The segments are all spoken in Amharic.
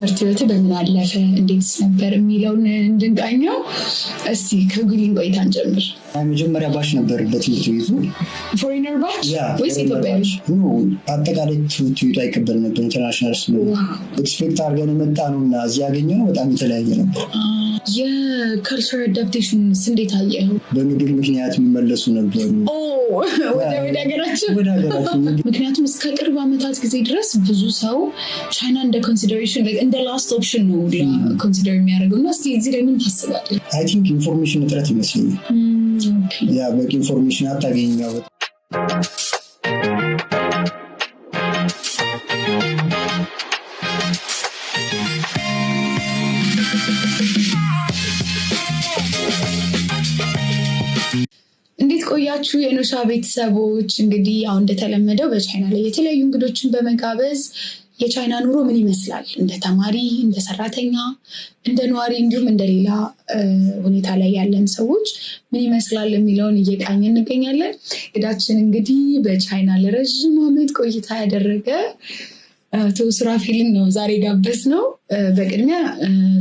ትምህርት በምን አለፈ እንዴትስ ነበር የሚለውን እንድንቃኘው እስቲ ከጉሊን ቆይታን ጀምር። መጀመሪያ ባች ነበር በትምህርት ቤቱ ፎሪነር ባች ወይስ ኢትዮጵያዊ? አጠቃላይ ትምህርት ቤቱ አይቀበል ነበር። ኢንተርናሽናል ስለሆነ ኤክስፔክት አድርገን የመጣ ነው እና እዚህ ያገኘነው በጣም የተለያየ ነበር። የካልቸር አዳፕቴሽን እንዴት አየኸው? በምግብ ምክንያት የሚመለሱ ነበሩ ወደ ሀገራችን። ምክንያቱም እስከ ቅርብ ዓመታት ጊዜ ድረስ ብዙ ሰው ቻይና እንደ ኮንሲደሬሽን እንደ ላስት ኦፕሽን ነው ኮንሲደር የሚያደርገው እና እስቲ እዚህ ላይ ምን ታስባለህ? አይ ቲንክ ኢንፎርሜሽን እጥረት ይመስለኛል። በቂ ኢንፎርሜሽን አታገኝም። እንዴት ቆያችሁ የኖሻ ቤተሰቦች? እንግዲህ አሁን እንደተለመደው በቻይና ላይ የተለያዩ እንግዶችን በመጋበዝ የቻይና ኑሮ ምን ይመስላል፣ እንደ ተማሪ፣ እንደ ሰራተኛ፣ እንደ ነዋሪ እንዲሁም እንደሌላ ሁኔታ ላይ ያለን ሰዎች ምን ይመስላል የሚለውን እየቃኝ እንገኛለን። እንግዳችን እንግዲህ በቻይና ለረዥም ዓመት ቆይታ ያደረገ አቶ ሱራፌልን ነው ዛሬ ጋበዝ ነው። በቅድሚያ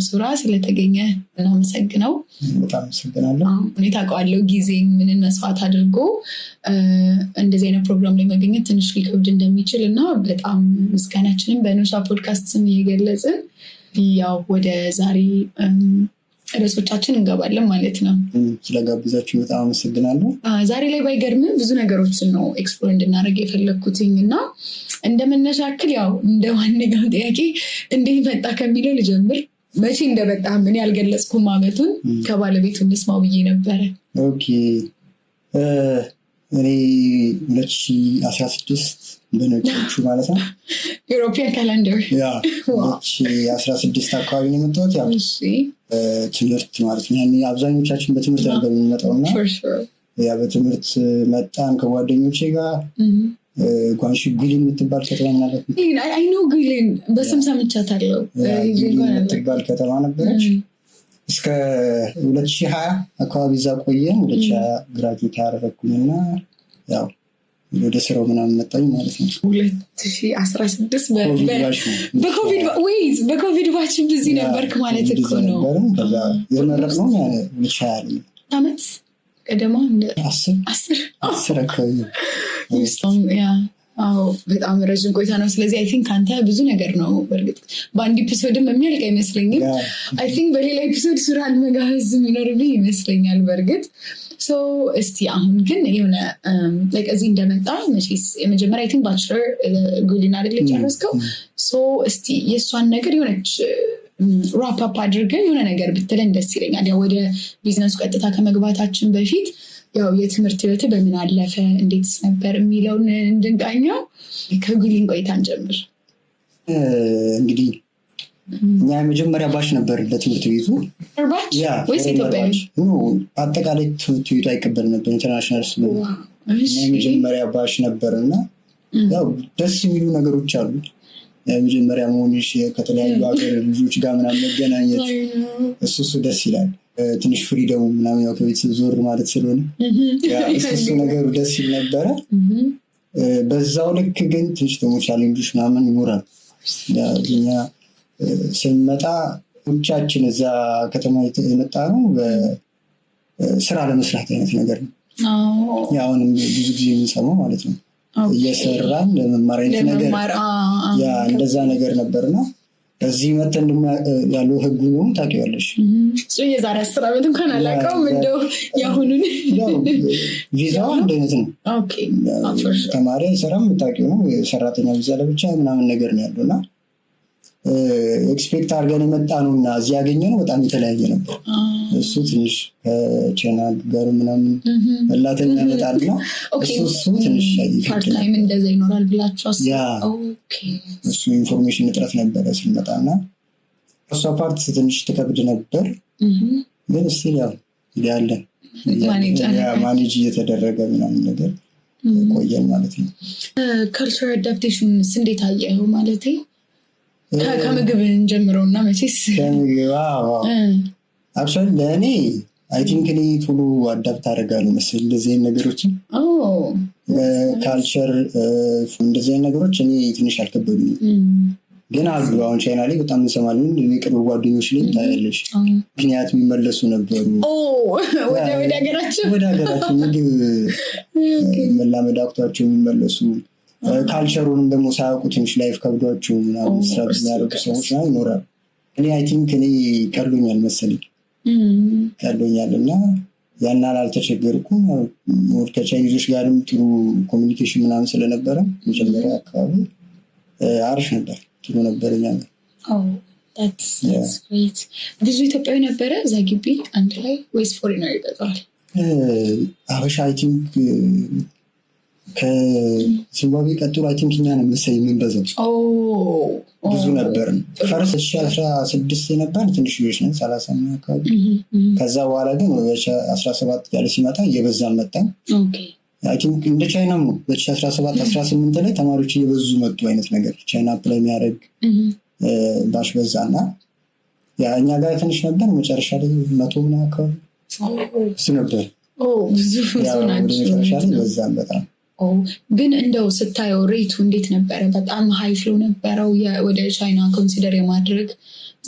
ሱራ ስለተገኘ እናመሰግነው። በጣም አመሰግናለሁ። ሁኔታ ቃዋለው ጊዜ ምንን መስዋዕት አድርጎ እንደዚህ አይነት ፕሮግራም ላይ መገኘት ትንሽ ሊከብድ እንደሚችል እና በጣም ምስጋናችንን በኖሻ ፖድካስት ስም እየገለጽን ያው ወደ ዛሬ ርዕሶቻችን እንገባለን ማለት ነው። ስለጋብዛችሁ በጣም አመሰግናለሁ። ዛሬ ላይ ባይገርምም ብዙ ነገሮችን ነው ኤክስፕሎር እንድናደርግ የፈለግኩትኝ እና እንደመነሻ ያክል ያው እንደ ዋነኛው ጥያቄ እንዴት መጣ ከሚለው ልጀምር። መቼ እንደመጣ ምን ያልገለጽኩም ዓመቱን ከባለቤቱ እንስማው ብዬ ነበረ። ኦኬ እኔ 2016 በነጮቹ ማለት ነው ዩሮፒያን ካላንደር 2016 አካባቢ ነው የመጣሁት። ያው ትምህርት ማለት ነው አብዛኞቻችን በትምህርት ነበር የምንመጣው እና ያ በትምህርት መጣን ከጓደኞቼ ጋር ጓንሺ ጉሊን የምትባል ከተማ ማለት ነው። አይኖ ጉሊን በስም ሰምቻታለሁ። የምትባል ከተማ ነበረች። እስከ 2020 አካባቢ እዛ ቆየን። 2020 ግራጁዌት ያደረግኩኝና ያው ወደ ስራው ምናምን መጣኝ ማለት ነው። 2016 በኮቪድ ባችን ብዙ ነበርክ ማለት እኮ ነው። ከዛ የመረቅነው 2020 ዓመት ቀደማ 10 አካባቢ በጣም ረዥም ቆይታ ነው። ስለዚህ አይ ቲንክ አንተ ብዙ ነገር ነው በእርግጥ በአንድ ኤፒሶድም የሚያልቅ አይመስለኝም። አይ ቲንክ በሌላ ኤፒሶድ ሱራን መጋበዝ የሚኖርብኝ ይመስለኛል በእርግጥ። እስቲ አሁን ግን የሆነ እዚህ እንደመጣ መቼስ የመጀመሪያ አይ ቲንክ ባችለር ጉሊን አይደል የጨረስከው? እስቲ የእሷን ነገር የሆነች ራፕ አፕ አድርገን የሆነ ነገር ብትለን ደስ ይለኛል። ያው ወደ ቢዝነሱ ቀጥታ ከመግባታችን በፊት ያው የትምህርት ህይወት በምን አለፈ እንዴትስ ነበር የሚለውን እንድንቃኘው ከጉሊን ቆይታን ጀምር። እንግዲህ እኛ የመጀመሪያ ባች ነበር በትምህርት ቤቱ ወይስ ኢትዮጵያዊ? አጠቃላይ ትምህርት ቤቱ አይቀበል ነበር። ኢንተርናሽናል ስለሆነ የመጀመሪያ ባች ነበር እና ያው ደስ የሚሉ ነገሮች አሉ። የመጀመሪያ መሆንሽ ከተለያዩ ሀገር ልጆች ጋር ምናምን መገናኘት እሱ ደስ ይላል። ትንሽ ፍሪደሙ ምናምን ያው ከቤተሰብ ዞር ማለት ስለሆነ እሱ ነገሩ ደስ ይል ነበረ። በዛው ልክ ግን ትንሽ ደግሞ ቻሌንጆች ምናምን ይኖራል። እኛ ስንመጣ ብቻችን እዛ ከተማ የመጣ ነው በስራ ለመስራት አይነት ነገር ነው። አሁንም ብዙ ጊዜ የምንሰማው ማለት ነው እየሰራን ለመማር አይነት ነገር እንደዛ ነገር ነበርና እዚህ መተን ያለው ህጉ ነው ታውቂዋለሽ። የዛሬ 10 ዓመት እንኳን አላውቀውም። እንደው ያሁኑን ቪዛው አንድ አይነት ነው። ተማሪ አይሰራም የምታውቂው ነው። የሰራተኛ ቪዛ ለብቻ ምናምን ነገር ነው ያለውና ኤክስፔክት አድርገን የመጣ ነው እና እዚህ ያገኘነው በጣም የተለያየ ነበር። እሱ ትንሽ ከቻይና ጋር ምናምን መላተኛ ያመጣልና እሱ ትንሽ ፓርታይም እንደዛ ይኖራል ብላችሁ እሱ ኢንፎርሜሽን እጥረት ነበረ ስንመጣና እሷ ፓርት ትንሽ ትከብድ ነበር። ግን እስቲል ያው ያለን ማኔጅ እየተደረገ ምናምን ነገር ቆየን ማለት ነው። ካልቸር አዳፕቴሽን እንዴት አየኸው? ማለት ከምግብ እንጀምረው እና መቼስ ከምግብ አክቹዋሊ ለእኔ አይ ቲንክ እኔ ቶሎ አዳፕት አደርጋለሁ መሰለኝ እንደዚህ አይነት ነገሮችን ካልቸር እንደዚህ አይነት ነገሮች እኔ ትንሽ አልከበዱኝም። ግን አሉ አሁን ቻይና ላይ በጣም እንሰማለን። የቅርብ ጓደኞች ላይ ታያለሽ ምክንያት የሚመለሱ ነበሩ ወደ ሀገራቸው ምግብ መላመድ አቅቷቸው የሚመለሱ ካልቸሩንም ደግሞ ሳያውቁ ትንሽ ላይፍ ከብዷቸው ምናምን ስራ የሚያደርጉ ሰዎች ይኖራሉ። እኔ አይ ቲንክ እኔ ቀሎኛል መሰለኝ ቀሎኛል እና ያናል አልተቸገርኩም። ከቻይኒዞች ጋርም ጥሩ ኮሚኒኬሽን ምናምን ስለነበረ መጀመሪያ አካባቢ አሪፍ ነበር፣ ጥሩ ነበር። ብዙ ኢትዮጵያዊ ነበረ እዛ ግቢ አንድ ላይ ወይስ ፎሬነር ይበዛዋል? አበሻ አይ ቲንክ ከዚምባብዌ ቀጥሎ አይ ቲንክ እኛ ነው መሰለኝ የምንበዛው። ብዙ ነበር። ፈርስ 2016 የነበር ትንሽ ልጆች ነን 30 አካባቢ። ከዛ በኋላ ግን 2017 ያለ ሲመጣ እየበዛን መጣን። አይ ቲንክ እንደ ቻይናም ነው 2017-18 ላይ ተማሪዎች እየበዙ መጡ አይነት ነገር ቻይና አፕላይ የሚያደርግ ባሽ በዛና እኛ ጋር ትንሽ ነበር። መጨረሻ ላይ 100 ምናምን አካባቢ እሱ ነበር። ብዙ ናቸው በዛም በጣም ግን እንደው ስታየው ሬቱ እንዴት ነበረ? በጣም ሃይ ፍሎ ነበረው ወደ ቻይና ኮንሲደር የማድረግ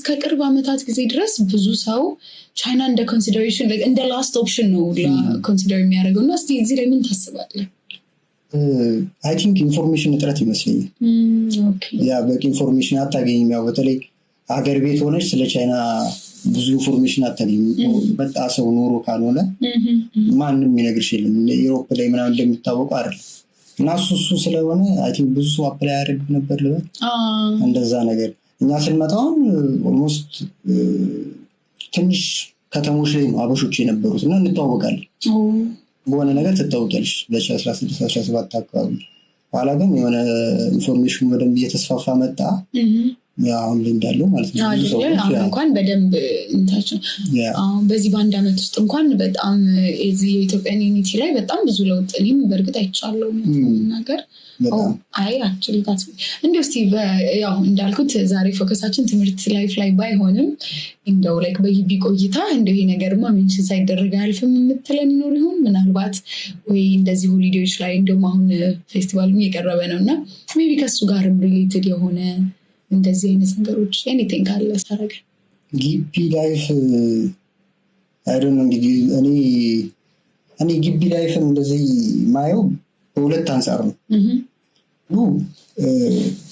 ከቅርብ ዓመታት ጊዜ ድረስ ብዙ ሰው ቻይና እንደ ኮንሲደሬሽን እንደ ላስት ኦፕሽን ነው ኮንሲደር የሚያደርገው እና እስቲ እዚህ ላይ ምን ታስባለህ? አይ ቲንክ ኢንፎርሜሽን እጥረት ይመስለኛል። ያ በቂ ኢንፎርሜሽን አታገኝም። ያው በተለይ ሀገር ቤት ሆነች ስለ ቻይና ብዙ ኢንፎርሜሽን አታገኝም። በጣም ሰው ኖሮ ካልሆነ ማንም ይነግርሽ የለም። ዩሮፕ ላይ ምናምን እንደሚታወቀው አይደለም እና እሱ ስለሆነ አይ ቲንክ ብዙ ሰው አፕላይ ያደርግ ነበር ልበል እንደዛ ነገር። እኛ ስንመጣውን ኦልሞስት ትንሽ ከተሞች ላይ ነው አበሾች የነበሩት እና እንታወቃለን። በሆነ ነገር ትታወቂያለሽ 2016-17 አካባቢ። በኋላ ግን የሆነ ኢንፎርሜሽኑ በደንብ እየተስፋፋ መጣ። አሁን ላይ እንዳለው ማለት ነው። አሁን እንኳን በደንብ እንታች በዚህ በአንድ ዓመት ውስጥ እንኳን በጣም የዚህ የኢትዮጵያን ዩኒቲ ላይ በጣም ብዙ ለውጥ እኔም በእርግጥ አይቻለሁ ነገር አክቹዋሊ እንዲሁ እስኪ ያው እንዳልኩት ዛሬ ፎከሳችን ትምህርት ላይፍ ላይ ባይሆንም እንደው ላይክ በግቢ ቆይታ እንደው ይሄ ነገርማ ሜንሽን ሳይደረግ አያልፍም የምትለን ይኖር ይሆን? ምናልባት ወይ እንደዚህ ሆሊዴዎች ላይ እንደውም አሁን ፌስቲቫልም እየቀረበ ነው እና ሜይ ቢ ከሱ ጋርም ሪሌትድ የሆነ እንደዚህ አይነት ነገሮች ኤኒቲንግ ካለ ታረገ ግቢ ላይፍ አይደለም። እንግዲህ እኔ ግቢ ላይፍን እንደዚህ ማየው በሁለት አንጻር ነው።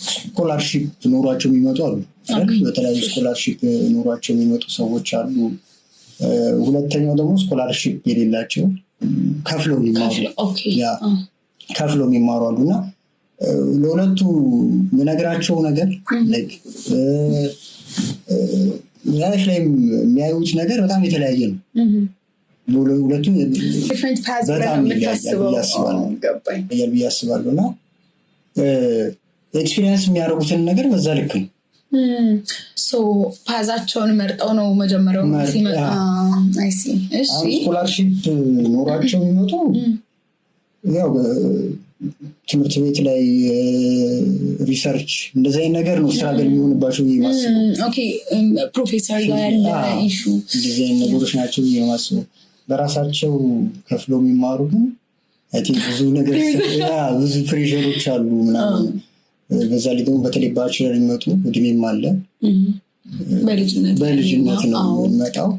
ስኮላርሺፕ ኖሯቸው የሚመጡ አሉ። በተለያዩ ስኮላርሺፕ ኖሯቸው የሚመጡ ሰዎች አሉ። ሁለተኛው ደግሞ ስኮላርሺፕ የሌላቸው ከፍለው የሚማሩ አሉ እና ለሁለቱ የነገራቸው ነገር ላይፍ ላይ የሚያዩት ነገር በጣም የተለያየ ነው። ሁለቱም በጣም ብዬ አስባለሁ እና ኤክስፒሪየንስ የሚያደርጉትን ነገር በዛ ልክ ነው። ፓዛቸውን መርጠው ነው መጀመሪያው ሲመጣ ስኮላርሺፕ ኖሯቸው የሚመጡ ያው ትምህርት ቤት ላይ ሪሰርች እንደዚህ አይነት ነገር ነው ስትራግል የሚሆንባቸው ማስበው። ፕሮፌሰር ጋር ያለ ኢሹ እንደዚህ አይነት ነገሮች ናቸው ማስበው። በራሳቸው ከፍለው የሚማሩ ግን ብዙ ነገር ብዙ ፕሬሸሮች አሉ ምናምን። በዛ ላይ ደግሞ በተለይ ባችለር የሚመጡ እድሜም አለ በልጅነት ነው የሚመጣው።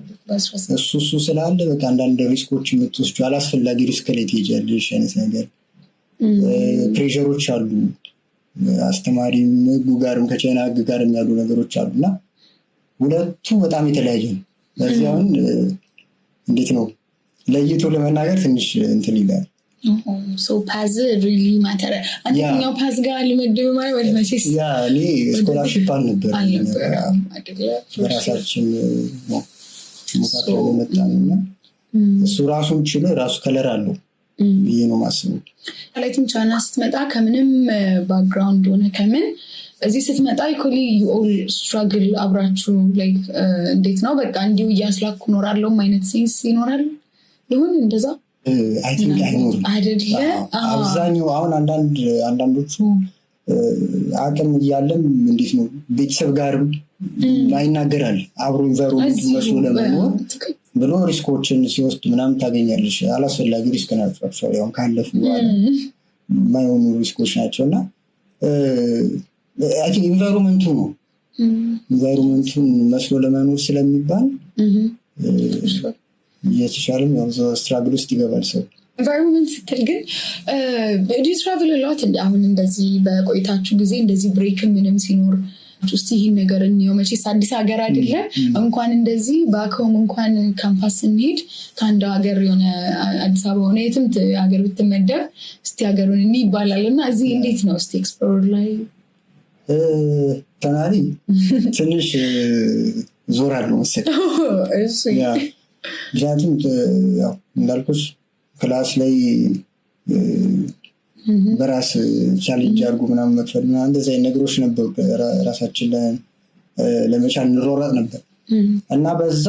እሱ ስላለ በቃ አንዳንድ ሪስኮች የምትወስዱ አላስፈላጊ ሪስክ ላይ ትሄጃለሽ አይነት ነገር ፕሬሸሮች አሉ። አስተማሪም ህጉ ጋርም ከቻይና ህግ ጋርም ያሉ ነገሮች አሉ እና ሁለቱ በጣም የተለያየ ነው። ስለዚህ አሁን እንዴት ነው ለይቶ ለመናገር ትንሽ እንትን ይላል። ፓዝ ሪሊ ማተር አንደኛው ፓዝ ጋር ልመድብ ማለት ወደ መቼስ እኔ ስኮላርሺፕ አልነበረም በራሳችን ነው ሞካከለ መጣንና እሱ ራሱን ችሎ ራሱ ከለር አለው ብዬ ነው ማስበው። ላይቲን ቻይና ስትመጣ ከምንም ባክግራውንድ ሆነ ከምን እዚህ ስትመጣ ኢኮሊ ዩ ኦል ስትራግል አብራችሁ ላይክ እንዴት ነው በቃ እንዲሁ እያስላኩ ኖራለሁ አይነት ሴንስ ይኖራል ይሁን እንደዛ አይ ቲንክ አይኖርም አይደለ? አብዛኛው አሁን አንዳንዶቹ አቅም እያለም እንዴት ነው ቤተሰብ ጋርም አይናገራል አብሮ ኢንቫይሮንመንት መስሎ ለመኖር ብሎ ሪስኮችን ሲወስድ ምናምን ታገኛለሽ። አላስፈላጊ ሪስክ ናቸው አክቹዋሊ አሁን ካለፉ በኋላ የማይሆኑ ሪስኮች ናቸው እና ኢንቫይሮንመንቱ ነው ኢንቫይሮንመንቱን መስሎ ለመኖር ስለሚባል እየተሻለም ያው ስትራግል ውስጥ ይገባል ሰው። ኢንቫይሮንመንት ስትል ግን ዱ ትራቭል ሎት እንደ አሁን እንደዚህ በቆይታችሁ ጊዜ እንደዚህ ብሬክ ምንም ሲኖር ውስጥ ይህን ነገር እንየው መቼስ አዲስ ሀገር አይደለ እንኳን እንደዚህ ባክሆም እንኳን ካምፓስ ስንሄድ ከአንድ ሀገር የሆነ አዲስ አበባ ሆነ የትም ሀገር ብትመደብ እስቲ ሀገሩን እኒ ይባላል እና እዚህ እንዴት ነው እስቲ ኤክስፕሎር ላይ ተናሪ ትንሽ ዞር አለው መሰለኝ ምክንያቱም እንዳልኩሽ ክላስ ላይ በራስ ቻሌንጅ አድርጎ ምናምን መክፈል እንደዚህ አይነት ነገሮች ነበሩ። ራሳችን ለመቻል እንሮራጥ ነበር እና በዛ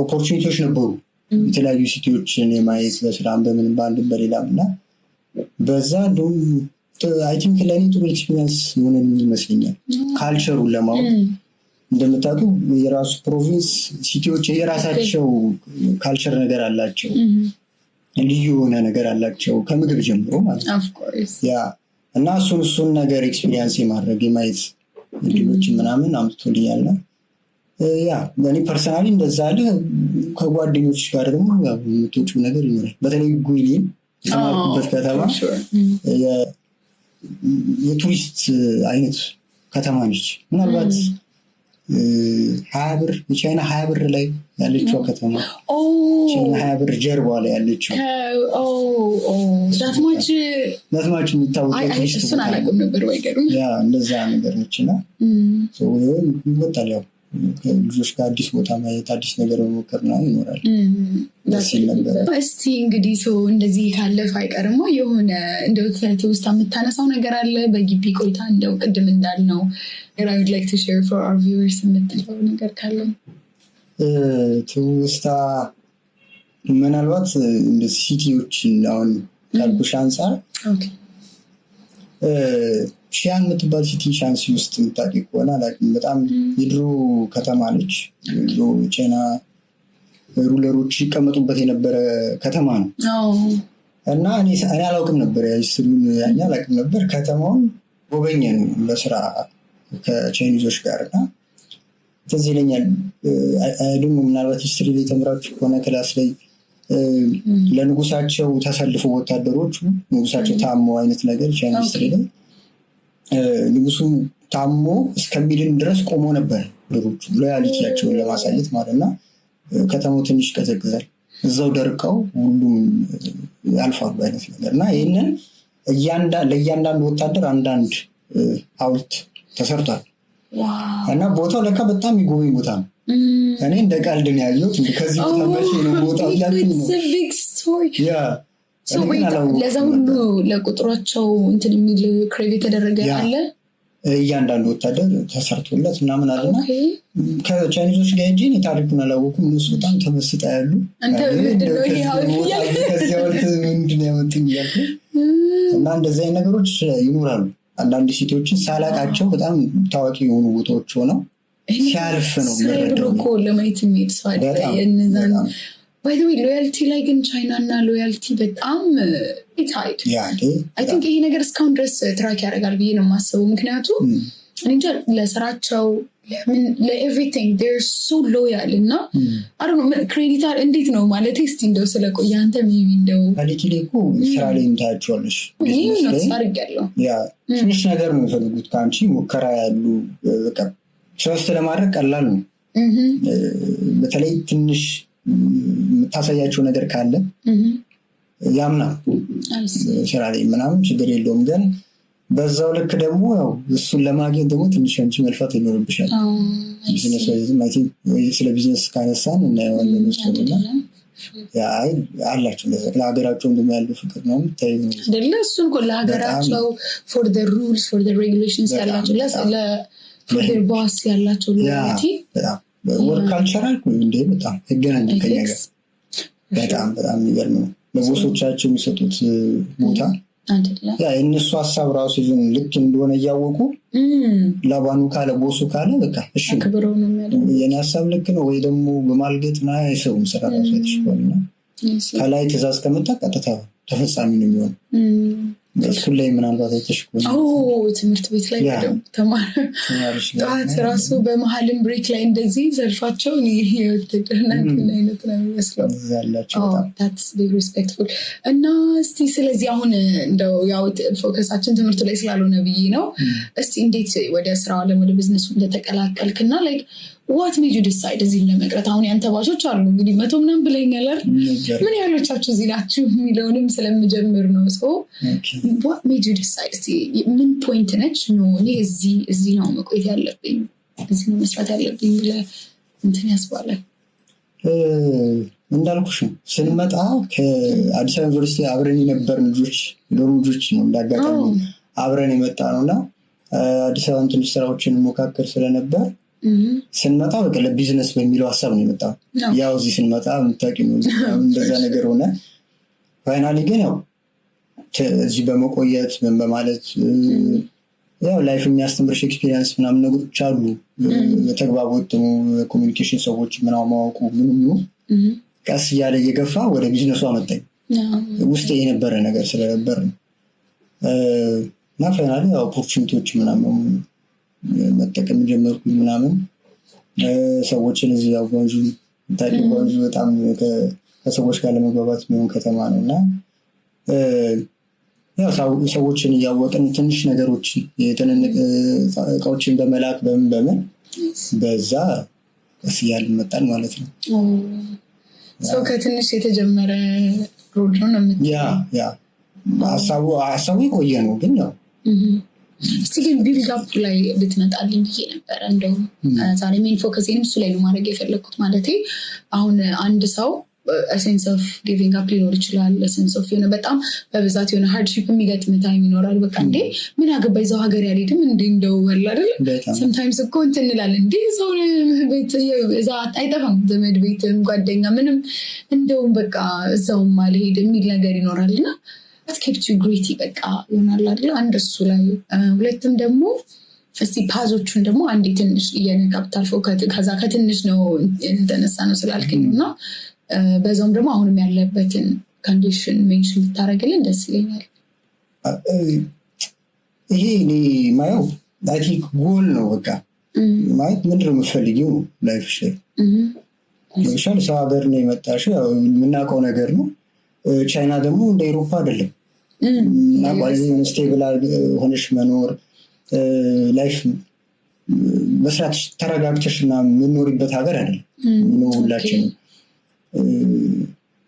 ኦፖርቹኒቲዎች ነበሩ የተለያዩ ሲቲዎችን የማየት በስራም በምንም በአንድም በሌላም እና በዛ እንደውም አይ ቲንክ ለእኔ ጥሩ ኤክስፒሪየንስ የሆነ ይመስለኛል። ካልቸሩን ለማወቅ እንደምታውቁ የራሱ ፕሮቪንስ ሲቲዎች የራሳቸው ካልቸር ነገር አላቸው ልዩ የሆነ ነገር አላቸው ከምግብ ጀምሮ ማለት ነው ያ እና እሱን ነገር ኤክስፒሪየንስ የማድረግ የማየት እድሎች ምናምን አምጥቶልኛል። ያ በእኔ ፐርሰናሊ እንደዛ አለ። ከጓደኞች ጋር ደግሞ የምትወጪው ነገር ይኖራል። በተለይ ጉይሊን የተማርኩበት ከተማ የቱሪስት አይነት ከተማ ነች። ምናልባት 20 ብር የቻይና 20 ብር ላይ ያለችው ከተማ ቻይና 20 ብር ጀርባ ላይ ያለችው ዳትማች የሚታወቀው ቱሪስት እሱን አላውቅም ነበር ወይገርም ያ እንደዛ ነገር ነችና ይወጣል ያው ልጆች ጋር አዲስ ቦታ ማየት አዲስ ነገር መሞከር ነው ይኖራል። ደስ ይል ነበር። እስቲ እንግዲህ ሰው እንደዚህ ካለፈ አይቀርማ የሆነ እንደው ትውስታ የምታነሳው ነገር አለ በግቢ ቆይታ እንደው ቅድም እንዳልነው I would like to share for our viewers የምትለው ነገር ካለ ትውስታ ምናልባት እንደ ሲቲዎች አሁን ካልኩሽ አንፃር ሺያን የምትባል ሲቲ ሻንሲ ውስጥ የምታውቂ ከሆነ አላውቅም። በጣም የድሮ ከተማ ነች። ድሮ ቻይና ሩለሮች ይቀመጡበት የነበረ ከተማ ነው እና እኔ አላውቅም ነበር ያኛ አላውቅም ነበር። ከተማውን ጎበኘን ለስራ ከቻይኒዞች ጋር እና ትዝ ይለኛል ደግሞ ምናልባት ሂስትሪ ላይ ተምራችሁ ከሆነ ክላስ ላይ ለንጉሳቸው ተሰልፈው ወታደሮቹ ንጉሳቸው ታሞ አይነት ነገር ቻይና ሂስትሪ ላይ ንጉሱ ታሞ እስከሚድን ድረስ ቆሞ ነበር ድሮቹ ሎያሊቲያቸውን ለማሳየት ማለት ነው። ከተማው ትንሽ ቀዘቅዛል እዛው ደርቀው ሁሉም ያልፋሉ አይነት ነገር እና ይህንን ለእያንዳንዱ ወታደር አንዳንድ ሐውልት ተሰርቷል እና ቦታው ለካ በጣም ይጎበኝ ቦታ ነው። እኔ እንደ ቀልድ ነው ያየሁት ከዚህ ቦታ መቼ ነው ቦታው እያልኩኝ ነው ለዛ ሁሉ ለቁጥሯቸው እንትን የሚል ክሬቭ የተደረገ አለ እያንዳንዱ ወታደር ተሰርቶለት ምናምን አለና ከቻይኒዞች ጋር እንጂ ታሪኩን አላወኩም። እነሱ በጣም ተመስጣ ያሉ ከዚያ ወልት ምንድን ያመጡኝ እያልኩ እና እንደዚህ አይነት ነገሮች ይኖራሉ። አንዳንድ ሲቲዎችን ሳላቃቸው በጣም ታዋቂ የሆኑ ቦታዎች ሆነው ሲያልፍ ነው ምረደው ለማየት የሚሄድ ሰው አለ የነዛን ባይ ዘ ዌይ ሎያልቲ ላይ ግን ቻይና እና ሎያልቲ በጣም ኢታይድ አይ ቲንክ ይሄ ነገር እስካሁን ድረስ ትራክ ያደርጋል ብዬ ነው የማስበው። ምክንያቱም እንጃ ለስራቸው ለኤቭሪቲንግ ዴር ሶ ሎያል እና አይ ዶንት ኖ ክሬዲት እንዴት ነው ማለት እስቲ እንደው ስለቆየ አንተ ሜቢ እንደው ኳሊቲ ላይ እኮ ስራ ላይ እንታያቸዋለሽ ቢዝነስ ላይ ታርግ ያለው ያ ትንሽ ነገር ነው የሚፈልጉት ከአንቺ ሙከራ ያሉ በቃ ትረስት ለማድረግ ቀላል ነው። በተለይ ትንሽ የምታሳያቸው ነገር ካለ ያምና ስራ ላይ ምናምን ችግር የለውም። ግን በዛው ልክ ደግሞ ያው እሱን ለማግኘት ደግሞ ትንሽ አንቺ መልፋት ይኖርብሻል። ቢዝነስ ስለ ቢዝነስ ካነሳን እናየዋለን መስሎና አላቸው ለሀገራቸው እንደሚያለው ፍቅር ነው የምታዩ አይደለ? እሱን እኮ ለሀገራቸው ፎር ዘ ሩልስ ፎር ዘ ሬጉሌሽንስ ያላቸው ፎር ዘር ቦስ ያላቸው ሎያልቲ ወርክ ካልቸራል እንደ በጣም ይገናኝ ከኛ ጋር በጣም የሚገርም ነው። ለቦሶቻቸው የሚሰጡት ቦታ አይደለም ያ እነሱ ሀሳብ ራሱ ይዘን ልክ እንደሆነ እያወቁ ለባኑ ካለ ቦሱ ካለ በቃ እሺ አክብረው ነው የሚያደርጉት። የኔ ሀሳብ ልክ ነው ወይ ደግሞ በማልገጥና አይሰውም ስራ ራሱ ተሽቆልና ከላይ ትእዛዝ ከመጣ ቀጥታ ተፈጻሚ ነው የሚሆነው ስኩል ላይ ምናልባት አይተሽኩኝ ትምህርት ቤት ላይ ተማሪዎች ጠዋት ራሱ በመሀልም ብሬክ ላይ እንደዚህ ዘልፋቸው የውትድርና አይነት ነው የሚመስለው ሪስፔክትፉል እና እስቲ ስለዚህ አሁን እንደው ያው ፎከሳችን ትምህርቱ ላይ ስላልሆነ ብዬ ነው እስቲ እንዴት ወደ ስራው አለም ወደ ቢዝነሱ እንደተቀላቀልክና ላይክ what made you decide እዚህ ለመቅረት አሁን ያንተ ባቾች አሉ እንግዲህ 100 ምናምን ብለኛል አይደል ምን ያህሎቻችሁ እዚህ ናችሁ የሚለውንም ስለምጀምር ነው what made you decide ምን ፖይንት ነች ነው እኔ እዚህ ነው መቆየት ያለብኝ እዚህ ነው መስራት ያለብኝ ብለህ እንትን ያስባላል እንዳልኩሽ ስንመጣ ከአዲስ አበባ ዩኒቨርሲቲ አብረን የነበርን ልጆች ነው እንዳጋጣሚ አብረን የመጣ ነውና አዲስ አበባ ትንሽ ስራዎችን ሞካከር ስለነበር ስንመጣ በቃ ለቢዝነስ በሚለው ሀሳብ ነው የመጣው ያው እዚህ ስንመጣ የምታውቂው እንደዛ ነገር ሆነ ፋይናሊ ግን ያው እዚህ በመቆየት ምን በማለት ያው ላይፍ የሚያስተምርሽ ኤክስፒሪየንስ ምናምን ነገሮች አሉ ተግባቦት ኮሚኒኬሽን ሰዎች ምናምን ማወቁ ምንም ቀስ እያለ እየገፋ ወደ ቢዝነሱ አመጣኝ ውስጥ የነበረ ነገር ስለነበር እና ፋይናሊ ያው ኦፖርቹኒቲዎች ምናምን መጠቀም ጀመርኩኝ ምናምን ሰዎችን እዚህ ያው ጓንጁ በጣም ከሰዎች ጋር ለመግባባት የሚሆን ከተማ ነው እና ያው ሰዎችን እያወቅን ትንሽ ነገሮች የትንንቅ እቃዎችን በመላክ በምን በዛ ቀስ እያልን መጣን ማለት ነው ሰው ከትንሽ የተጀመረ ሮድ ነው ያ ሀሳቡ የቆየ ነው ግን ያው እስቲ ግን ቢልድ አፕ ላይ ብትመጣልኝ ብዬ ነበረ እንደውም ዛሬ ሜን ፎከሴንም እሱ ላይ ነው ማድረግ የፈለግኩት ማለቴ አሁን አንድ ሰው ሴንስ ኦፍ ጊቪንግ አፕ ሊኖር ይችላል ሴንስ ኦፍ የሆነ በጣም በብዛት የሆነ ሃርድሺፕ የሚገጥም ታይም ይኖራል በቃ እንዴ ምን አገባ ይዘው ሀገር ያልሄድም እንዴ እንደው ወላ አይደል ሰምታይምስ እኮ እንትን እንላለን እንዴ ሰው ቤት እዛ አይጠፋም ዘመድ ቤትም ጓደኛ ምንም እንደውም በቃ እዛውም አልሄድ የሚል ነገር ይኖራልና አትኬፕቱ ግሬቲ በቃ ይሆናል አይደል አንድ እሱ ላይ ሁለትም ደግሞ እስቲ ፓዞቹን ደግሞ አንዴ ትንሽ እየነካብታል ከዛ ከትንሽ ነው የተነሳ ነው ስላልከኝና በዛውም ደግሞ አሁንም ያለበትን ኮንዲሽን ሜንሽን ብታደርግልን ደስ ይለኛል ይሄ እኔ ማየው አይ ቲንክ ጎል ነው በቃ ማለት ምንድን ነው የምትፈልጊው ላይፍሽ ላይ ለምሳሌ ሰው ሀገር ነው የመጣሽው ያው የምናውቀው ነገር ነው ቻይና ደግሞ እንደ አውሮፓ አይደለም እና ባይዚ ስቴብል ሆነሽ መኖር ላይፍ መስራት ተረጋግተሽና የምኖርበት ሀገር አይደለም ነው ሁላችንም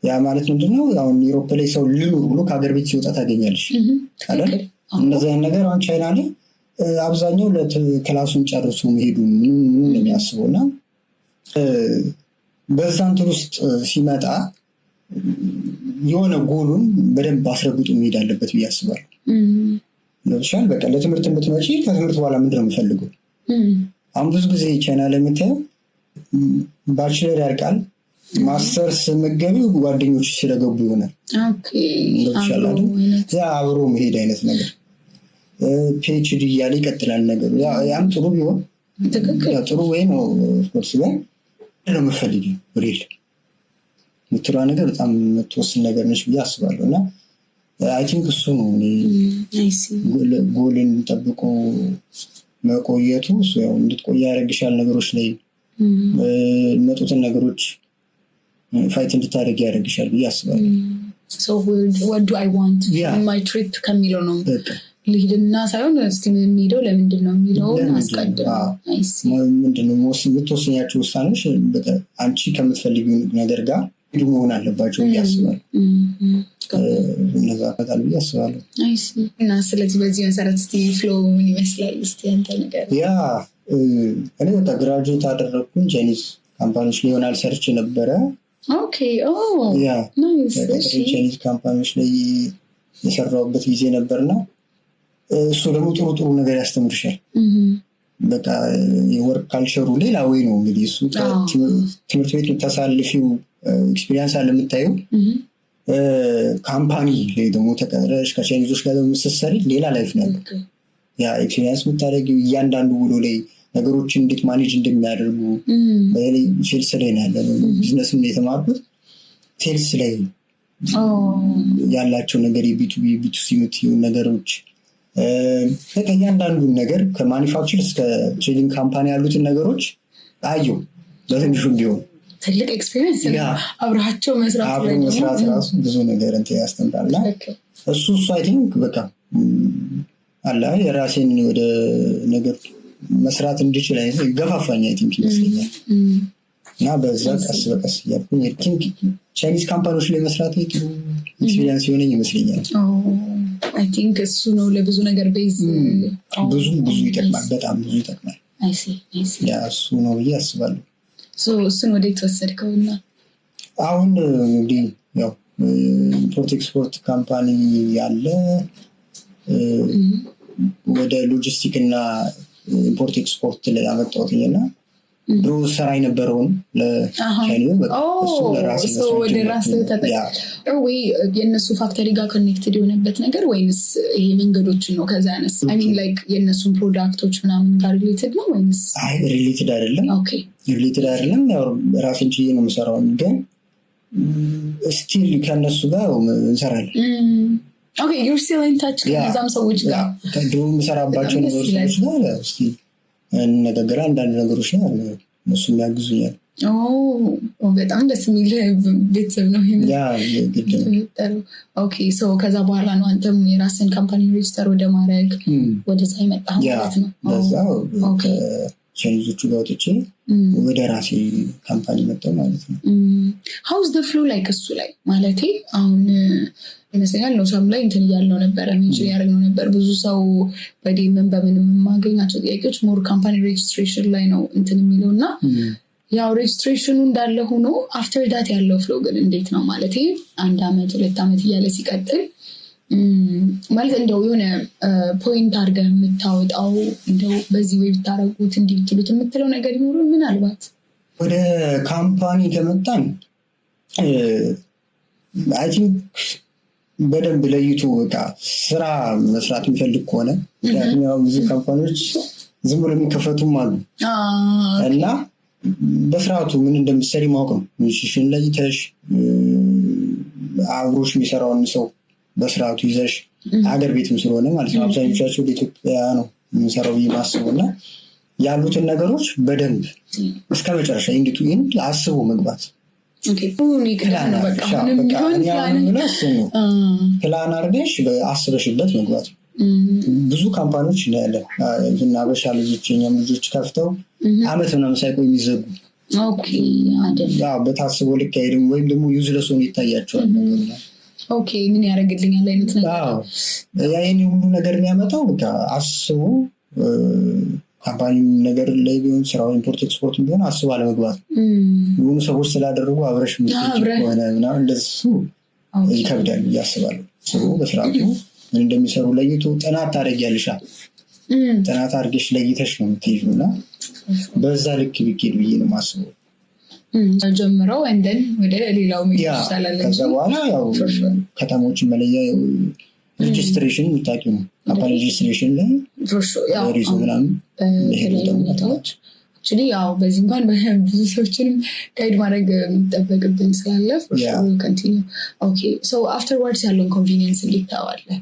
ያ ማለት ምንድነው አሁን ዩሮፕ ላይ ሰው ልኑር ብሎ ከሀገር ቤት ሲወጣ ታገኛለሽ አይደል እንደዚህ አይነት ነገር አሁን ቻይና ላይ አብዛኛው ለክላሱን ጨርሶ መሄዱ ምን የሚያስበውና በዛን እንትን ውስጥ ሲመጣ የሆነ ጎሉን በደንብ አስረግጦ መሄድ አለበት ብዬ አስባለሁ ለምሳሌ በቃ ለትምህርት የምትመጪ ከትምህርት በኋላ ምንድን ነው የምፈልገው አሁን ብዙ ጊዜ ቻይና ላይ የምታየው ባችለር ያርቃል ማስተርስ መገቢው ጓደኞች ስለገቡ ይሆናል አብሮ መሄድ አይነት ነገር ፒኤችዲ እያለ ይቀጥላል ነገሩ ያም ጥሩ ቢሆን ጥሩ ወይ ነው ኦፍኮርስ ግን ነው የምፈልጊው ሪል ምትሯ ነገር በጣም የምትወስን ነገር ነች ብዬ አስባለሁ እና አይ ቲንክ እሱ ነው ጎልን ጠብቆ መቆየቱ እሱ ያው እንድትቆያ ያደርግሻል ነገሮች ላይ መጡትን ነገሮች ፋይት እንድታደርግ ያደርግሻል ብዬ አስባለሁ so what do I want in my trip ከሚለው ነው ልሂድና ሳይሆን እስቲ የምንሄደው ለምንድን ነው የሚለው አስቀድም ምንድን ነው የምትወስኛቸው ውሳኔዎች አንቺ ከምትፈልጊው ነገር ጋር መሆን አለባቸው ብዬ አስባለሁ እነዛ ፈጣል ብዬ አስባለሁ እና ስለዚህ በዚህ መሰረት እስቲ ፍሎው ምን ይመስላል እስቲ አንተ ነገር ያ እኔ በቃ ግራጁዌት አደረግኩኝ ቻይኒዝ ካምፓኒዎች ላይ ይሆናል ሰርች ነበረ ኦኬ ያ ናይስ ቻይኒዝ ካምፓኒዎች ላይ የሰራሁበት ጊዜ ነበርና እሱ ደግሞ ጥሩ ነገር ያስተምርሻል በቃ የወርክ ካልቸሩ ሌላ ወይ ነው እንግዲህ እሱ ትምህርት ቤት የምታሳልፊው ኤክስፒሪየንስ አለ የምታየው ካምፓኒ ላይ ደግሞ ተቀጥረሽ ከቻይኒዞች ጋር ስትሰሪ ሌላ ላይፍ ነው ያ ኤክስፒሪየንስ የምታደርጊው እያንዳንዱ ውሎ ላይ ነገሮችን እንዴት ማኔጅ እንደሚያደርጉ በተለይ ሴልስ ላይ ነው ያለ ቢዝነስም ላይ የተማርኩት ሴልስ ላይ ያላቸው ነገር የቢቱቢ ቢቱሲ የምትዩ ነገሮች እያንዳንዱን ነገር ከማኒፋክቸር እስከ ትሬዲንግ ካምፓኒ ያሉትን ነገሮች አየው በትንሹም ቢሆን ትልቅ ኤክስፔሪንስ አብረሃቸው መስራት ራሱ ብዙ ነገር እንትን ያስተምራልና እሱ አይ ቲንክ በቃ አላ የራሴን ወደ ነገር መስራት እንድችል ገፋፋኝ አይ ቲንክ ይመስለኛል። እና በዛ ቀስ በቀስ እያልኩኝ ቻይኒዝ ካምፓኒዎች ላይ መስራት ጥሩ ኤክስፔሪንስ የሆነኝ ይመስለኛል። አይ ቲንክ እሱ ነው ለብዙ ነገር ቤዝ ብዙ ይጠቅማል፣ በጣም ብዙ ይጠቅማል። እሱ ነው ብዬ አስባለሁ። እሱን ወዴት ወሰድከውና? አሁን እንግዲህ ያው ኢምፖርት ኤክስፖርት ካምፓኒ ያለ ወደ ሎጂስቲክ እና ኢምፖርት ኤክስፖርት ላይ አመጣሁትና ድሮ ሰራ የነበረውን ለቻይኒውን ወደ ራስ ወይ የእነሱ ፋክተሪ ጋር ኮኔክትድ የሆነበት ነገር ወይንስ ይሄ መንገዶችን ነው? ከዛ ያነስ ላይክ የእነሱን ፕሮዳክቶች ምናምን ጋር ሪሌትድ ነው ወይንስ? ሪሌትድ አይደለም። ያው ራሴን ችዬ ነው የምሰራው፣ ግን ስቲል ከእነሱ ጋር እንሰራለን። you're still in touch ከዛም ሰዎች ጋር ድሮ የምሰራባቸው ነገሮች ጋር ስቲል እንነጋገር አንዳንድ ነገሮች ነው እነሱ የሚያግዙኛል። በጣም ደስ የሚል ቤተሰብ ነው። ከዛ በኋላ ነው አንተም የራስን ካምፓኒ ሬጅስተር ወደ ማድረግ ወደዛ ይመጣ ማለት ነው? ቻይኒዞቹ ጋር ወጥቼ ወደ ራሴ ካምፓኒ መጣሁ ማለት ነው። ሀውስ ደ ፍሎ ላይ እሱ ላይ ማለቴ አሁን ይመስለኛል ኖሻም ላይ እንትን እያልነው ነበረ ሜንሽን ያደረግነው ነበር። ብዙ ሰው በዴምን በምንም የማገኛቸው ጥያቄዎች ሞር ካምፓኒ ሬጅስትሬሽን ላይ ነው እንትን የሚለው እና ያው ሬጅስትሬሽኑ እንዳለ ሆኖ አፍተር ዳት ያለው ፍሎ ግን እንዴት ነው ማለት 1 ዓመት 2 ዓመት እያለ ሲቀጥል ማለት እንደው የሆነ ፖይንት አድርገህ የምታወጣው እንደው በዚህ ወይ ብታረጉት እንዲህ ብትሉት የምትለው ነገር ይኖሩ? ምናልባት ወደ ካምፓኒ ከመጣን አይ ቲንክ በደንብ ለይቶ በቃ ስራ መስራት የሚፈልግ ከሆነ ምክንያቱም ያው ብዙ ካምፓኒዎች ዝም ብሎ የሚከፈቱም አሉ እና በስርዓቱ ምን እንደምትሰሪ ማወቅ ነው። ሚሽን ለይተሽ አብሮሽ የሚሰራውን ሰው በስርዓቱ ይዘሽ ሀገር ቤትም ስለሆነ ማለት ነው አብዛኞቻቸው በኢትዮጵያ ነው የሚሰራው ማስበው እና ያሉትን ነገሮች በደንብ እስከ መጨረሻ ኢንዲቱ ኢንድ አስቦ መግባት ፕላን አድርገሽ አስበሽበት መግባት። ብዙ ካምፓኒዎች እናያለን አበሻ ልጆች የኛም ልጆች ከፍተው አመት ምናምን ሳይቆይ የሚዘጉ በታስቦ ልክ አይሄድም ወይም ደግሞ ዩዝለስ ሆኖ ይታያቸዋል። ምን ያደርግልኛል አይነት ነገር ይህን ሁሉ ነገር የሚያመጣው አስቦ ካምፓኒ ነገር ላይ ቢሆን ስራው ኢምፖርት ኤክስፖርት ቢሆን አስቦ አለመግባት። የሆኑ ሰዎች ስላደረጉ አብረሽ ምትጅ ከሆነ ምናምን እንደሱ ይከብዳል እያስባለሁ። ስሩ በስርዓቱ ምን እንደሚሰሩ ለይቶ ጥናት ታደርጊያለሽ። ጥናት አድርገሽ ለይተሽ ነው የምትይዙ እና በዛ ልክ ቢኬድ ብዬ ነው የማስበው። ጀምረው እንደን ወደ ሌላው ይሻላል። ከዛ በኋላ ያው ከተሞችን መለያ ሬጅስትሬሽን የምታውቂው ነው። ካምፓኒ ሬጅስትሬሽን ላይ ሪዞ ምናምን ሁኔታዎች ያው በዚህ እንኳን ብዙ ሰዎችንም ጋይድ ማድረግ የሚጠበቅብን ስላለ አፍተርዋርድስ ያለውን ኮንቪኒየንስ እንዴት ታየዋለህ?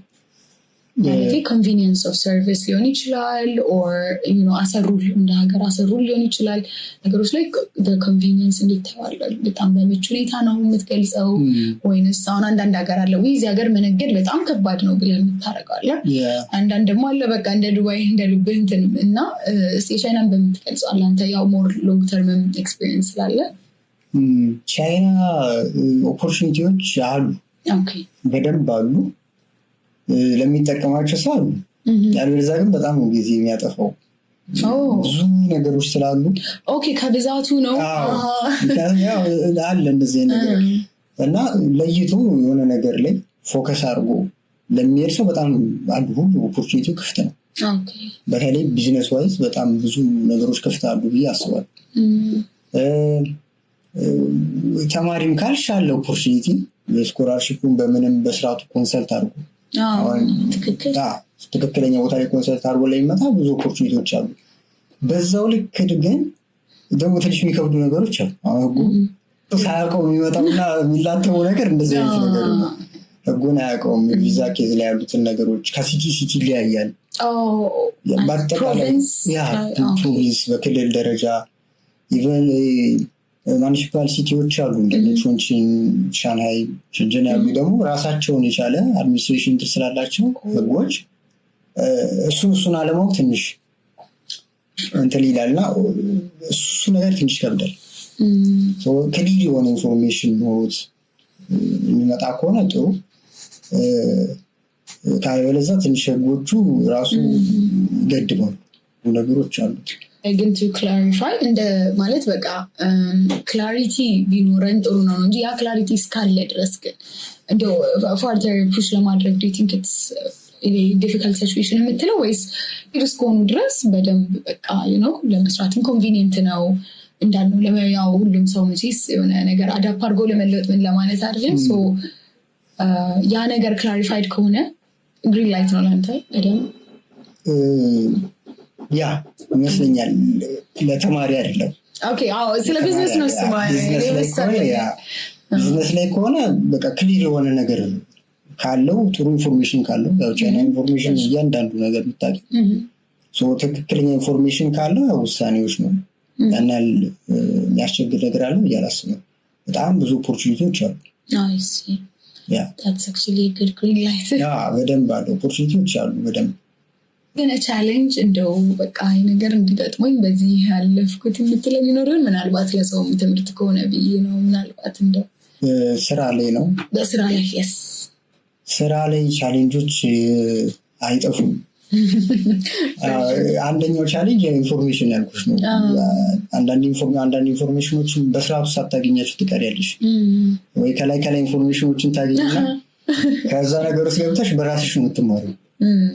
ማለት ኮንቪኒየንስ ኦፍ ሰርቪስ ሊሆን ይችላል ኦር አሰሩል እንደ ሀገር አሰሩል ሊሆን ይችላል። ነገሮች ላይ ኮንቪኒየንስ እንዴት ታየዋለህ? በጣም በምቹ ሁኔታ ነው የምትገልጸው ወይንስ አሁን አንዳንድ ሀገር አለ ወይ እዚህ ሀገር መነገድ በጣም ከባድ ነው ብለህ የምታደርገዋለህ፣ አንዳንድ ደግሞ አለ በቃ እንደ ዱባይ እንደ ልብህ እንትን እና ቻይናን በምትገልጸዋለህ አንተ ያው ሞር ሎንግ ተርም ኤክስፔሪየንስ ስላለ? ቻይና ኦፖርቹኒቲዎች አሉ፣ በደንብ አሉ ለሚጠቀማቸው ሰው አሉ። ያለዛ ግን በጣም ጊዜ የሚያጠፋው ብዙ ነገሮች ስላሉ ከብዛቱ ነው አለ እንደዚህ ነገር እና ለይቶ የሆነ ነገር ላይ ፎከስ አድርጎ ለሚሄድ ሰው በጣም አሉ። ሁሉ ኦፖርቹኒቲ ክፍት ነው። በተለይ ቢዝነስ ዋይዝ በጣም ብዙ ነገሮች ክፍት አሉ ብዬ አስባለሁ። ተማሪም ካልሽ አለ ኦፖርቹኒቲ በስኮላርሺፑን በምንም በስርዓቱ ኮንሰልት አድርጎ ትክክለኛ ቦታ ላይ ኮንሰልት አድርጎ ላይ ይመጣ ብዙ ኦፖርቹኒቲዎች አሉ። በዛው ልክ ግን ደግሞ ትንሽ የሚከብዱ ነገሮች አሉ። አሁን ሳያውቀው የሚመጣውና የሚላተው ነገር እንደዚህ አይነት ነገር ነው። ህጉን አያውቀውም። ቪዛ ኬዝ ላይ ያሉትን ነገሮች ከሲቲ ይለያያል። በአጠቃላይ ፕሮቪንስ በክልል ደረጃ ኢቨን ማኒሲፓል ሲቲዎች አሉ እንደ ቾንቺን፣ ሻንሃይ፣ ሸንጀን ያሉ ደግሞ ራሳቸውን የቻለ አድሚኒስትሬሽን ስላላቸው ህጎች እሱን አለማወቅ ትንሽ እንትን ይላል እና እሱ ነገር ትንሽ ይከብዳል። ክሊር የሆነ ኢንፎርሜሽን ኖት የሚመጣ ከሆነ ጥሩ፣ ካለበለዛ ትንሽ ህጎቹ ራሱ ገድበው ነገሮች አሉት። ግን ቱ ክላሪፋይ እንደ ማለት በቃ ክላሪቲ ቢኖረን ጥሩ ነው እንጂ ያ ክላሪቲ እስካለ ድረስ ግን እንደው ፋርተር ፑሽ ለማድረግ ዱ ዩ ቲንክ ኢትስ ዲፊካልት ሲቹዌሽን የምትለው ወይስ እስከሆኑ ድረስ በደንብ በቃ ለመስራትም ኮንቪኒየንት ነው እንዳልነው ለመያው ሁሉም ሰው መቼስ የሆነ ነገር አዳፕ አድርጎ ለመለወጥ ምን ለማለት አይደለም። ሶ ያ ነገር ክላሪፋይድ ከሆነ ግሪን ላይት ነው ለአንተ በደንብ ያ ይመስለኛል። ለተማሪ አይደለም። ኦኬ አዎ፣ ስለ ቢዝነስ ነው ቢዝነስ ላይ ከሆነ በቃ ክሊር የሆነ ነገር ካለው ጥሩ ኢንፎርሜሽን ካለው ያው ቻይና ኢንፎርሜሽን እያንዳንዱ ነገር የምታውቂ ትክክለኛ ኢንፎርሜሽን ካለው ውሳኔዎች ነው ያናል የሚያስቸግር ነገር አለ እያላስነው በጣም ብዙ ኦፖርቹኒቲዎች አሉ። በደንብ አለ ኦፖርቹኒቲዎች አሉ በደንብ ግን ቻሌንጅ እንደው በቃ ነገር እንዲገጥሞኝ በዚህ ያለፍኩት የምትለው ቢኖርን ምናልባት ለሰውም ትምህርት ከሆነ ብዬ ነው። ምናልባት እንደው ስራ ላይ ነው በስራ ላይ ስራ ላይ ቻሌንጆች አይጠፉም። አንደኛው ቻሌንጅ ኢንፎርሜሽን ያልኩሽ ነው። አንዳንድ ኢንፎርሜሽኖችን በስርዓቱ ሳታገኛቸው ትቀሪያለሽ ወይ ከላይ ኢንፎርሜሽኖችን ታገኝና ከዛ ነገር ውስጥ ገብተሽ በራስሽ ነው የምትማሪው።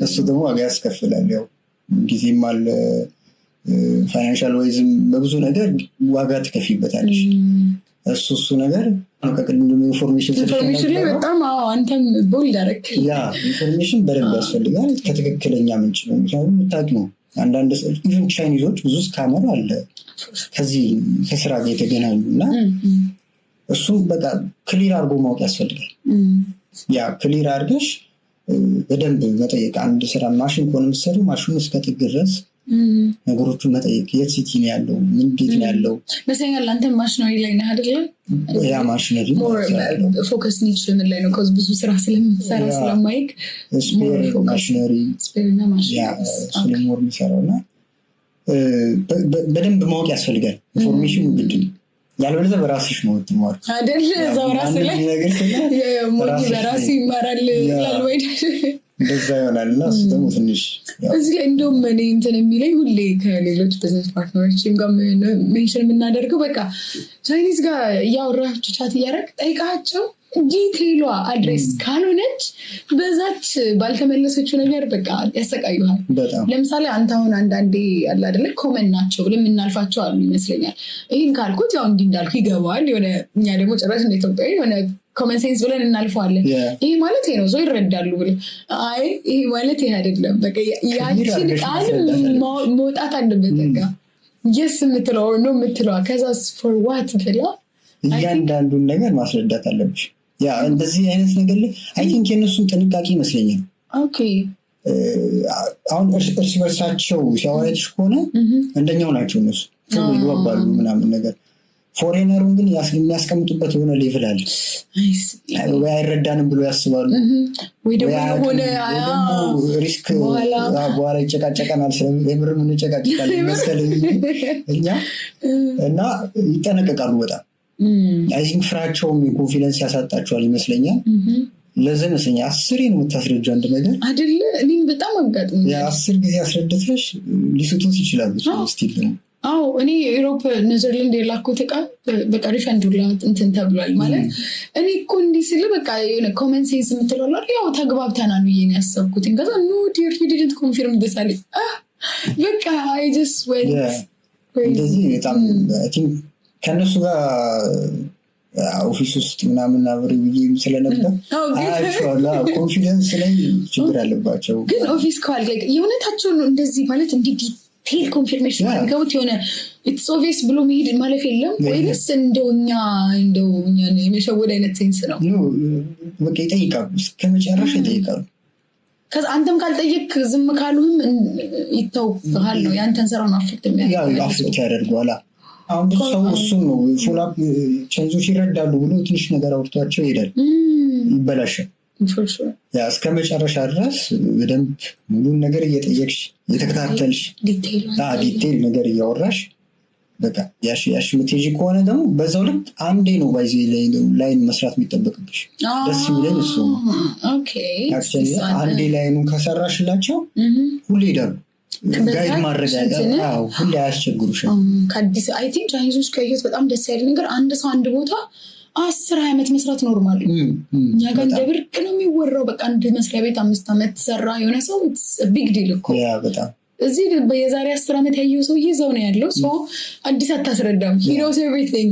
እሱ ደግሞ ዋጋ ያስከፍላል። ያው ጊዜም አለ፣ ፋይናንሻል ወይዝም በብዙ ነገር ዋጋ ትከፊበታለሽ። እሱ ነገር ከቅድም ኢንፎርሜሽን ላይ በጣም አንተም ቦልድ አደረክ። ያ ኢንፎርሜሽን በደንብ ያስፈልጋል ከትክክለኛ ምንጭ ነው። ምክንያቱም የምታውቂው አንዳንድ ኢቨን ቻይኒዞች ብዙ ስካመር አለ ከዚህ ከስራ ጋር የተገናኙ እና እሱ በቃ ክሊር አድርጎ ማወቅ ያስፈልጋል። ያ ክሊር አድርገሽ በደንብ መጠየቅ። አንድ ስራ ማሽን ከሆነ የምትሰሩ ማሽኑ እስከ ጥግ ድረስ ነገሮቹን መጠየቅ። የት ሲቲ ነው ያለው? ምን ቤት ነው ያለው? መሰለኝ አንተ ማሽነሪ ላይ ነህ አይደለ? ያ ማሽነሪ ፎከስ ኒች ምን ላይ ነው? ብዙ ስራ ስለምትሰራ ስለማይክ ስፔር ማሽነሪ ስለሞር የሚሰራው እና በደንብ ማወቅ ያስፈልጋል። ኢንፎርሜሽኑ ግድ ነው። ያለበለዚያ በራስሽ ነው ትማር አይደል? እዛው ራስ ላይ በራስ ይማራል ላልወይድ እንደዛ ይሆናል እና እሱ ደግሞ ትንሽ እዚህ ላይ እንደውም እኔ እንትን የሚለኝ ሁሌ ከሌሎች ቢዝነስ ፓርትነሮችም ጋር ሜንሽን የምናደርገው በቃ ቻይኒዝ ጋር እያወራችሁ ቻት እያደረግ ጠይቃቸው ዲቴይሏ አድሬስ ካልሆነች በዛች ባልተመለሰችው ነገር በቃ ያሰቃዩሃል። ለምሳሌ አንተ አሁን አንዳንዴ አለ አይደለ ኮመን ናቸው ብለን የምናልፋቸው አሉ ይመስለኛል። ይህን ካልኩት ያው እንዲህ እንዳልኩ ይገባዋል። የሆነ እኛ ደግሞ ጭራሽ እንደ ኢትዮጵያዊ የሆነ ኮመን ሴንስ ብለን እናልፈዋለን። ይሄ ማለት ይሄ ነው ሰው ይረዳሉ ብለን አይ ይሄ ማለት ይሄ አይደለም። በቃ ያችን ቃል መውጣት አለበት። በቃ የስ የምትለው ነው የምትለዋ ከዛስ ፎር ዋት ብላ እያንዳንዱን ነገር ማስረዳት አለብሽ። ያ እንደዚህ አይነት ነገር ላይ አይ ቲንክ የእነሱን ጥንቃቄ ይመስለኛል። ኦኬ አሁን እርስ በርሳቸው ሲያወራች ከሆነ እንደኛው ናቸው እነሱ ይወባሉ ምናምን ነገር። ፎሬነሩን ግን የሚያስቀምጡበት የሆነ ሌቭል አለ። ወይ አይረዳንም ብሎ ያስባሉ ወይ ደግሞ ሆነ ሪስክ በኋላ ይጨቃጨቀናል ስለምር ምን ይጨቃጨቃል መሰለኝ እኛ እና ይጠነቀቃሉ በጣም። አይ ቲንክ ፍራቸውም ኮንፊደንስ ያሳጣቸዋል ይመስለኛል። ለዛ ይመስለኛል 10 ነው የምታስረጃው አንድ ነገር አይደለ? እኔም በጣም አጋጥሞኝ 10 ጊዜ አስረድተሽ ሊስቱት ይችላሉ ስቲል ነው። አዎ እኔ ዩሮፕ ኔዘርላንድ የላኩት ዕቃ በቃ ሪፈንድ ሁላ እንትን ተብሏል። ማለት እኔ እኮ እንዲህ ስል በቃ የሆነ ኮመን ሴንስ የምትለዋል ያው ተግባብተናል ብዬ ነው ያሰብኩት። ከዛ ኖ ዲር ዩ ዲድንት ኮንፊርም ዲስ አለ በቃ አይ ጀስት ዌንት እንደዚህ በጣም አይ ቲንክ ከነሱ ጋር ኦፊስ ውስጥ ምናምን አብሬ ብዬ ስለነበር አያቸዋለሁ። ኮንፊደንስ ላይ ችግር አለባቸው። ግን ኦፊስ ከዋል የእውነታቸው ነው እንደዚህ ማለት እንዲህ ዲቴል ኮንፊርሜሽን ገቡት የሆነ ኢትስ ኦብቪየስ ብሎ መሄድ ማለፍ የለም ወይስ እንደው እኛን የመሸወድ አይነት ሴንስ ነው? በቃ ይጠይቃሉ፣ እስከ መጨረሻ ይጠይቃሉ። ከዛ አንተም ካልጠየቅ ዝም ካሉህም ይተውሃል ነው ያንተን ስራ ነው አፌክት ያደርገዋል። አሁን ሰው እሱን ነው ፎሎአፕ ቼንጆች ይረዳሉ ብሎ ትንሽ ነገር አውርቷቸው ይሄዳል፣ ይበላሻል። እስከ መጨረሻ ድረስ በደንብ ሙሉን ነገር እየጠየቅሽ እየተከታተልሽ ዲቴይል ነገር እያወራሽ በቃ ያሽ ምትሄጂ ከሆነ ደግሞ በዛው ልክ አንዴ ነው ባይዚ ላይን መስራት የሚጠበቅብሽ። ደስ የሚለኝ እሱ ነው። አንዴ ላይኑን ከሰራሽላቸው ሁሌ ይሄዳሉ። ጋይድ ማድረግ ሁሌ አያስቸግሩሽም። ከአዲስ አይ ቲንክ ቻይኒዞች ከህይወት በጣም ደስ ያለ ነገር አንድ ሰው አንድ ቦታ 10 ዓመት መስራት ኖርማል። እኛ ጋር እንደ ብርቅ ነው የሚወራው። በቃ አንድ መስሪያ ቤት 5 ዓመት ሰራ የሆነ ሰው ቢግ ዲል እኮ። በጣም እዚህ የዛሬ 10 ዓመት ያየው ሰው ይዘው ነው ያለው። ሶ አዲስ አታስረዳም። he knows everything።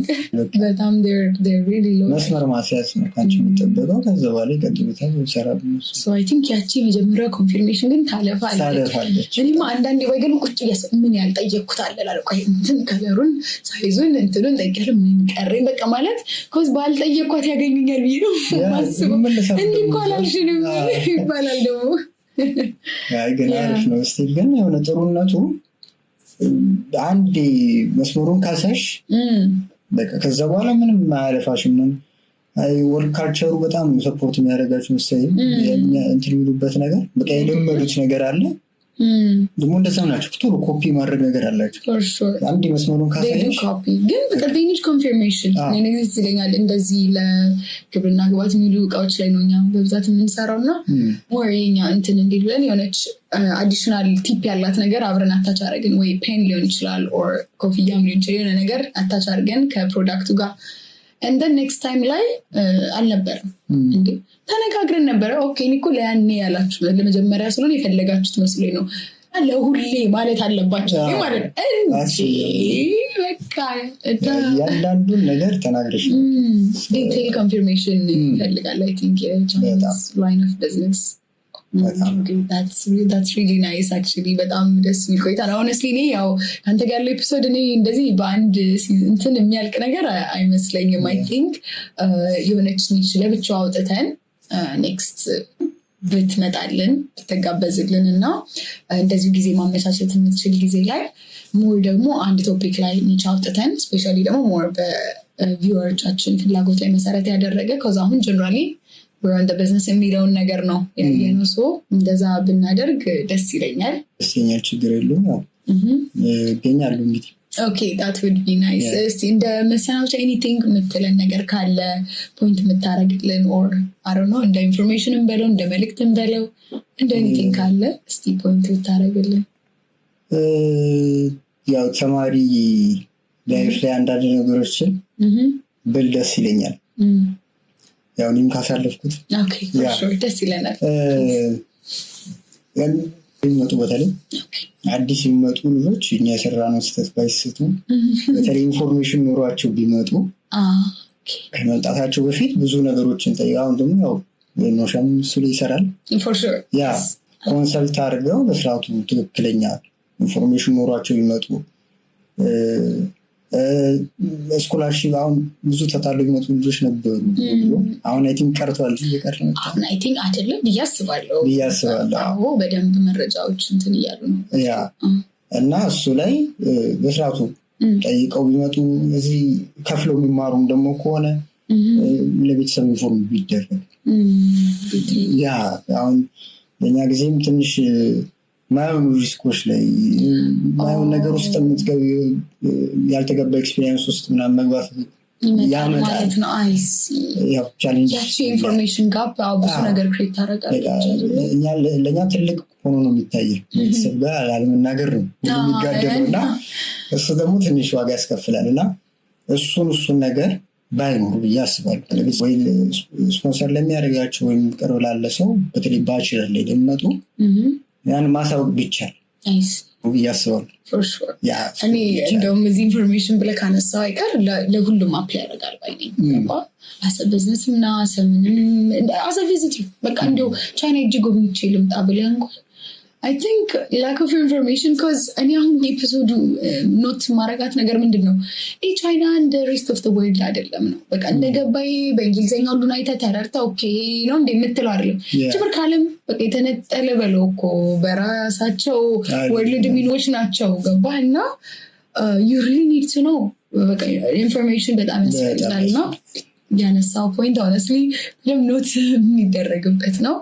በጣም they're really low። መስመር ማስያዝ ነው ካንቺ የሚጠበቀው። ከዛ በኋላ ይቀጥሉታል ይሰራሉ። ሶ አይ ቲንክ ያቺ መጀመሪያው ኮንፊርሜሽን ግን ታለፋለች። እኔማ አንዳንዴ ወይ ግን ቁጭ ምን ያልጠየቅኩት አለ ላልኩ እንትን ከለሩን ሳይዙን እንትኑን ጠይቄያለሁ ምን ቀረኝ በቃ ማለት ኮዝ ባልጠየቅኳት ያገኙኛል ብዬ ነው ማስበው። እንዲህ እኮ አላልሽንም ይባላል ደግሞ ግን አሪፍ ነው። ስቲል ግን የሆነ ጥሩነቱ አንዴ መስመሩን ካሳሽ በቃ ከዛ በኋላ ምንም አያለፋሽም። ወርክ ካልቸሩ በጣም ሰፖርት የሚያደርጋችሁ መሰለኝ። እንትን የሚሉበት ነገር በቃ የለመዱት ነገር አለ። ደግሞ እንደዛ ናቸው። ቶሎ ኮፒ ማድረግ ነገር አላቸው። አንድ መስመሩን ካሳየሽ ግን በቀደኞች ኮንፊርሜሽን ኔግዚስት ይለኛል። እንደዚህ ለግብርና ግባት የሚሉ እቃዎች ላይ ነው እኛ በብዛት የምንሰራው እና ወሬኛ እንትን እንዲል ብለን የሆነች አዲሽናል ቲፕ ያላት ነገር አብረን አታች አድርገን ወይ ፔን ሊሆን ይችላል ኦር ኮፍያም ሊሆን ይችላል የሆነ ነገር አታች አድርገን ከፕሮዳክቱ ጋር and then next time ላይ አልነበረም እንዴ ተነጋግረን ነበረ። ኦኬ እኔ እኮ ለያኔ ያላችሁ ለመጀመሪያ ስለሆነ የፈለጋችሁት መስሎኝ ነው ለሁሌ ማለት አለባችሁ ማለት እንጂ በቃ ያንዳንዱን ነገር ተናግረሽ ዲቴይል ኮንፊርሜሽን ይፈልጋል። አይ ቲንክ የቻይኒዝ ላይን ኦፍ ቢዝነስ that's really nice actually። በጣም ደስ የሚል ቆይታ ነው። honestly እኔ ያው አንተ ጋር ያለው ኤፒሶድ እኔ እንደዚህ በአንድ እንትን የሚያልቅ ነገር አይመስለኝም። I think የሆነች ኒች ለብቻው አውጥተን ኔክስት ብትመጣልን ብትጋበዝልን እና እንደዚሁ ጊዜ ማመቻቸት የምትችል ጊዜ ላይ ሞር ደግሞ አንድ ቶፒክ ላይ ኒች አውጥተን ስፔሻሊ ደግሞ ሞር በቪወሮቻችን ፍላጎት ላይ መሰረት ያደረገ ከዛ አሁን ጀነራሊ we're on the business የሚለውን ነገር ነው ያየነው። ሶ እንደዛ ብናደርግ ደስ ይለኛል። ደስተኛል። ችግር የለውም። ገኛሉ እንግዲህ Okay, that would be nice. In the message, anything ምትለን ነገር ካለ ፖይንት የምታረግልን or I don't know እንደ ኢንፎርሜሽን እንበለው እንደ መልእክት እንበለው እንደ anything ካለ እስቲ ፖይንት ብታረግልን። ያው ተማሪ ላይፍ ላይ አንዳንድ ነገሮችን ብል ደስ ይለኛል። ያው እኔም ካሳለፍኩት ደስ ይለናል። የሚመጡ በተለይ አዲስ የሚመጡ ልጆች እኛ የሰራነው ስህተት ባይስቱ በተለይ ኢንፎርሜሽን ኖሯቸው ቢመጡ ከመምጣታቸው በፊት ብዙ ነገሮችን ጠይቀው አሁን ደግሞ ያው ኖሻም እሱ ላይ ይሰራል ያ ኮንሰልት አድርገው በስርዓቱ ትክክለኛ ኢንፎርሜሽን ኖሯቸው ቢመጡ ስኮላርሺፕ አሁን ብዙ ተታለው የሚመጡ ልጆች ነበሩ። አሁን አይ ቲንክ ቀርቷል። እየቀረ ነው። አሁን አይ ቲንክ አይደለም ብያስባለሁ። አዎ በደንብ መረጃዎች እንትን እያሉ ነው። ያ እና እሱ ላይ በስርዓቱ ጠይቀው ቢመጡ እዚህ ከፍለው የሚማሩም ደግሞ ከሆነ ለቤተሰብ ኢንፎርም ቢደረግ ያ አሁን በእኛ ጊዜም ትንሽ ማየውን ሪስኮች ላይ ማየውን ነገር ውስጥ የምትገቢ ያልተገባ ኤክስፒሪየንስ ውስጥ ምናምን መግባት ያመጣል ነው። አይሲ ያው ቻሌንጅ ኢንፎርሜሽን ጋፕ ብዙ ነገር ክሬት ታደርጋለች። ለእኛ ትልቅ ሆኖ ነው የሚታየው። ቤተሰብ ጋር ላለመናገር ነው የሚጋደለው እና እሱ ደግሞ ትንሽ ዋጋ ያስከፍላል እና እሱን ነገር ባይኖሩ ብዬ አስባለሁ። ወይ ስፖንሰር ለሚያደርጋቸው ወይም ቅርብ ላለ ሰው በተለይ ባችለር ላይ ለሚመጡ ያን ማሳወቅ ቢቻል እያስባለሁ። እኔ እንደውም እዚህ ኢንፎርሜሽን ብለህ ካነሳው አይቀር ለሁሉም አፕላይ ያደርጋል ባይነኝ አሰ ቢዝነስ ምና አሰ ቪዚት በቃ እንዲሁ ቻይና እጅ ጎብኝቼ ልምጣ ብለህ እንኳን I think lack of information because እኔ አሁን ኤፒሶዱ ኖት ማረጋት ነገር ምንድን ነው ቻይና እንደ ሬስት ኦፍ ወርልድ አይደለም ነው በቃ እንደገባይ በእንግሊዝኛ ሁሉን አይተህ ተረድተህ ኦኬ ነው እንደምትለው አይደለም ጭምር ካለም በቃ የተነጠለ በለው እኮ በራሳቸው ወርልድ ሚኖች ናቸው ገባህና you really need to know በቃ ኢንፎርሜሽን በጣም ያስፈልጋል ነው ያነሳው ፖይንት honestly ምንም ኖት የሚደረግበት ነው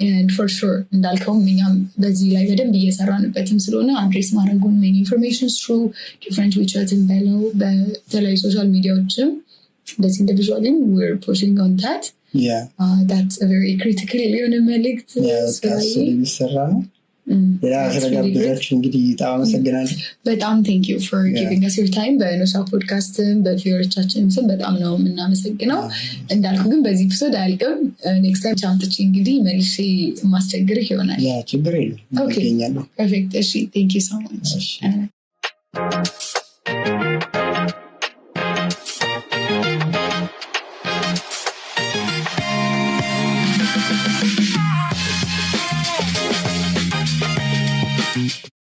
and for sure እንዳልከውም እኛም በዚህ ላይ በደንብ እየሰራንበትም ስለሆነ አድሬስ ማድረጉን main informations through different WeChat በለው በተለያዩ ሶሻል ሚዲያዎችም እንደዚህ individually we're pushing on that that's a very critical የሆነ መልእክት ስለሚሰራ ነው ስለጋበዛችሁ እንግዲህ በጣም አመሰግናለሁ በጣም thank you for giving us your time በኖሳ ፖድካስት በቪወሮቻችን ስም በጣም ነው የምናመሰግነው እንዳልኩ ግን በዚህ ኤፒሶድ አያልቅም ኔክስት ታይም ቻንትቺ እንግዲህ መልሼ ማስቸግርህ ይሆናል ችግር የለም ፐርፌክት እሺ thank you so much